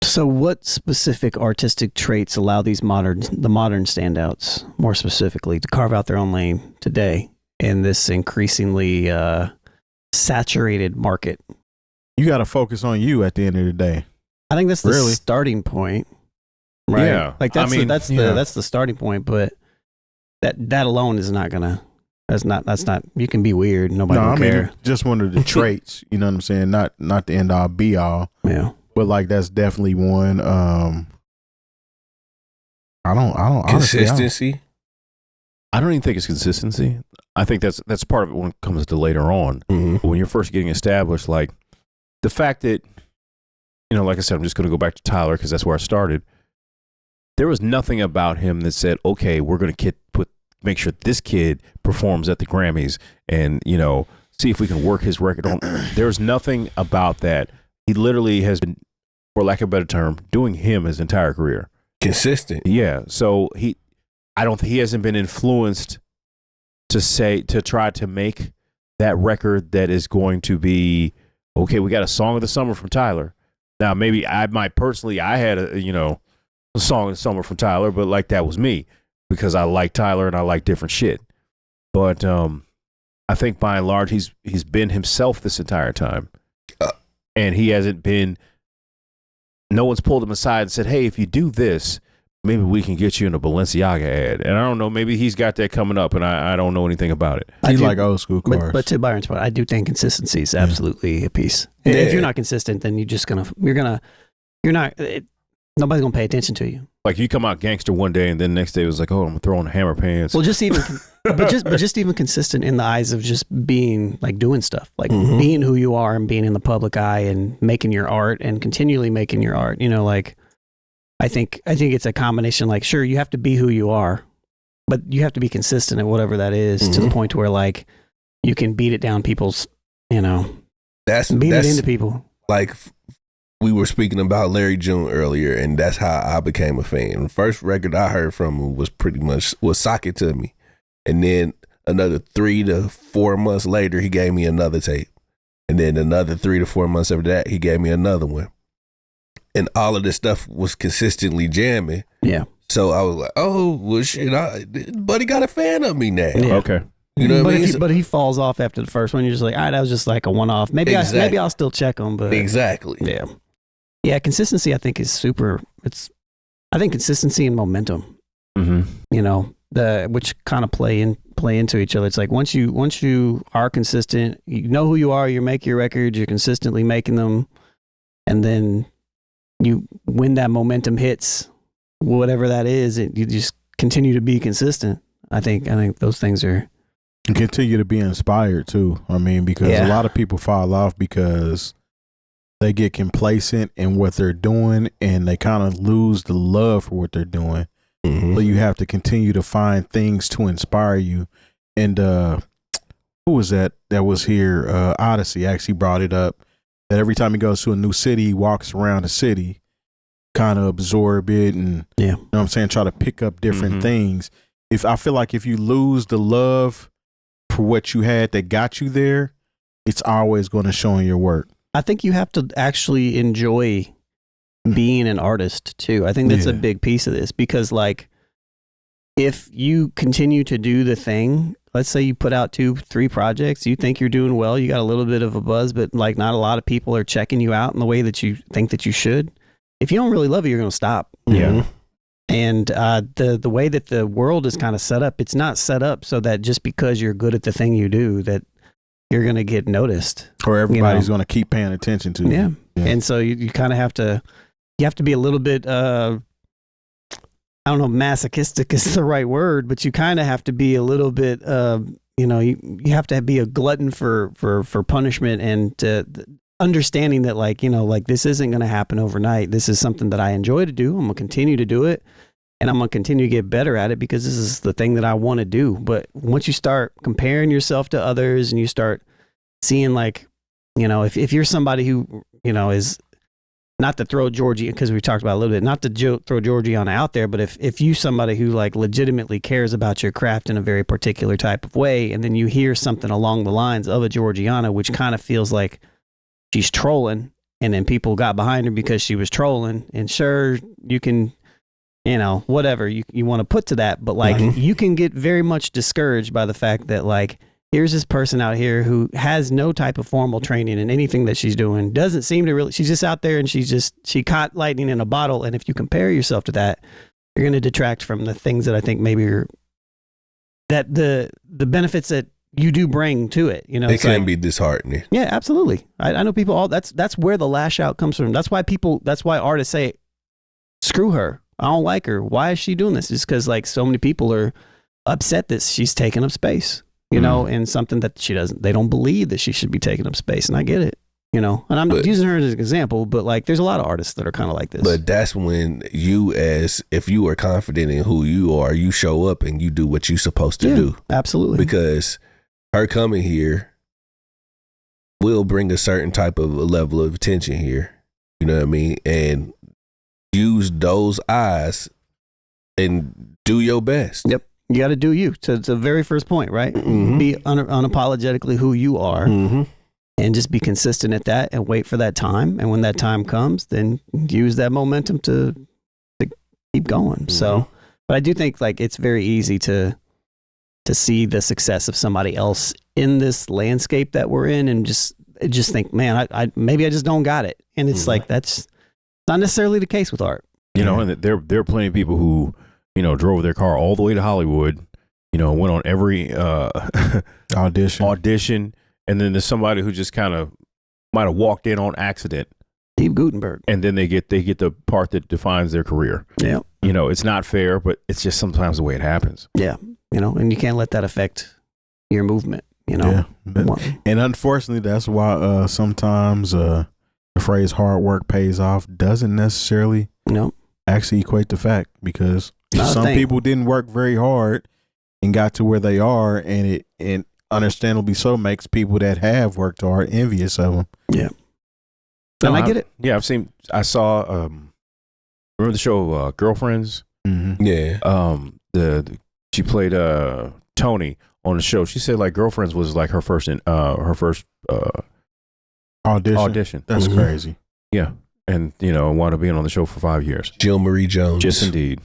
So what specific artistic traits allow the modern standouts, more specifically, to carve out their own lane today in this increasingly saturated market? You got to focus on you at the end of the day. I think that's the starting point, right? Yeah. Like that's the starting point, but that alone is not gonna. That's not. You can be weird. Nobody will care. Just one of the traits. You know what I'm saying? Not the end all be all. Yeah. But like that's definitely one. I don't consistency. I don't even think it's consistency. I think that's part of it when it comes to later on. Mm-hmm. When you're first getting established, like the fact that, like I said, I'm just going to go back to Tyler because that's where I started. There was nothing about him that said, okay, we're going to make sure this kid performs at the Grammys and, see if we can work his record on. There's nothing about that. He literally has been, for lack of a better term, doing him his entire career. Consistent. Yeah. So he hasn't been influenced to try to make that record that is going to be, okay, we got a song of the summer from Tyler. Now, maybe I had a song of the summer from Tyler, but like that was me because I like Tyler and I like different shit. But I think by and large, he's been himself this entire time. And he hasn't been, no one's pulled him aside and said, hey, if you do this, maybe we can get you in a Balenciaga ad. And I don't know, maybe he's got that coming up and I don't know anything about it. He's like old school cars. But to Byron's point, I do think consistency is absolutely a piece. Yeah. If you're not consistent, then nobody's going to pay attention to you. Like you come out gangster one day and then the next day it was like, oh, I'm throwing hammer pants. Well, just even, but just even consistent in the eyes of just being like doing stuff, like being who you are and being in the public eye and making your art and continually making your art. Like I think it's a combination. Like, sure, you have to be who you are, but you have to be consistent at whatever that is to the point where like you can beat it down people's, beat it into people. Like we were speaking about Larry June earlier, and that's how I became a fan. The first record I heard from him was Sock It To Me. And then another 3 to 4 months later, he gave me another tape. And then another 3 to 4 months after that, he gave me another one. And all of this stuff was consistently jamming. Yeah. So I was like, oh, well, shit, buddy got a fan of me now. Yeah. Okay. You know what I mean? But he falls off after the first one. You're just like, all right, that was just like a one-off. Maybe I'll still check him. But exactly. Yeah. Yeah, consistency I think is super. I think consistency and momentum. Which kind of play into each other. It's like once you are consistent, you know who you are. You make your records. You're consistently making them, and then when that momentum hits, whatever that is, you just continue to be consistent. I think those things are. And continue to be inspired too. I mean, because a lot of people fall off because they get complacent in what they're doing and they kind of lose the love for what they're doing. Mm-hmm. So you have to continue to find things to inspire you. And who was that was here? Odyssey actually brought it up that every time he goes to a new city, he walks around the city, kind of absorb it and, you know what I'm saying, try to pick up different things. I feel like if you lose the love for what you had that got you there, it's always going to show in your work. I think you have to actually enjoy being an artist too. I think that's a big piece of this because like if you continue to do the thing, let's say you put out 2-3 projects, you think you're doing well, you got a little bit of a buzz, but like not a lot of people are checking you out in the way that you think that you should. If you don't really love it, you're going to stop. Yeah. And the way that the world is kind of set up, it's not set up so that just because you're good at the thing you do that you're going to get noticed. Or everybody's going to keep paying attention to you. Yeah. And so you kind of have to be a little bit, I don't know, masochistic is the right word, but you kind of have to be a little bit, you have to be a glutton for punishment and understanding that like this isn't going to happen overnight. This is something that I enjoy to do. I'm going to continue to do it and I'm going to continue to get better at it because this is the thing that I want to do. But once you start comparing yourself to others and you start seeing like, if you're somebody who, is not to throw Georgie, because we talked about it a little bit, not to throw Georgiana out there, but if you somebody who like legitimately cares about your craft in a very particular type of way, and then you hear something along the lines of a Georgiana, which kind of feels like she's trolling, and then people got behind her because she was trolling. And sure, you can, whatever you want to put to that, but like you can get very much discouraged by the fact that like here's this person out here who has no type of formal training in anything that she's doing, doesn't seem to really, she's just out there and she caught lightning in a bottle. And if you compare yourself to that, you're going to detract from the things that I think maybe that the benefits that you do bring to it. It can be disheartening. Yeah, absolutely. I know people that's where the lash out comes from. That's why artists say, screw her. I don't like her. Why is she doing this? It's because like so many people are upset that she's taking up space, and something that they don't believe that she should be taking up space. And I get it, and I'm not using her as an example, but like there's a lot of artists that are kind of like this. But that's when if you are confident in who you are, you show up and you do what you're supposed to do. Absolutely. Because her coming here will bring a certain type of level of attention here. You know what I mean? And use those eyes and do your best. Yep. You got to do you. So it's the very first point, right? Mm-hmm. Be unapologetically who you are and just be consistent at that and wait for that time. And when that time comes, then use that momentum to keep going. Mm-hmm. So, but I do think like it's very easy to see the success of somebody else in this landscape that we're in and just think, man, I maybe I just don't got it. And it's like, that's not necessarily the case with art. And there are plenty of people who, drove their car all the way to Hollywood, went on every audition. And then there's somebody who just kind of might have walked in on accident. Steve Gutenberg. And then they get the part that defines their career. Yeah. It's not fair, but it's just sometimes the way it happens. Yeah. And you can't let that affect your movement, Yeah. And unfortunately, that's why sometimes the phrase hard work pays off doesn't necessarily actually equate to fact, because some people didn't work very hard and got to where they are, and understandably so makes people that have worked hard envious of them. Yeah. And I get it. Yeah, I saw remember the show Girlfriends? Mm-hmm. Yeah. She played Tony on the show. She said like Girlfriends was like her first audition. That's crazy. Yeah. And wound up being on the show for 5 years. Jill Marie Jones. Yes, indeed.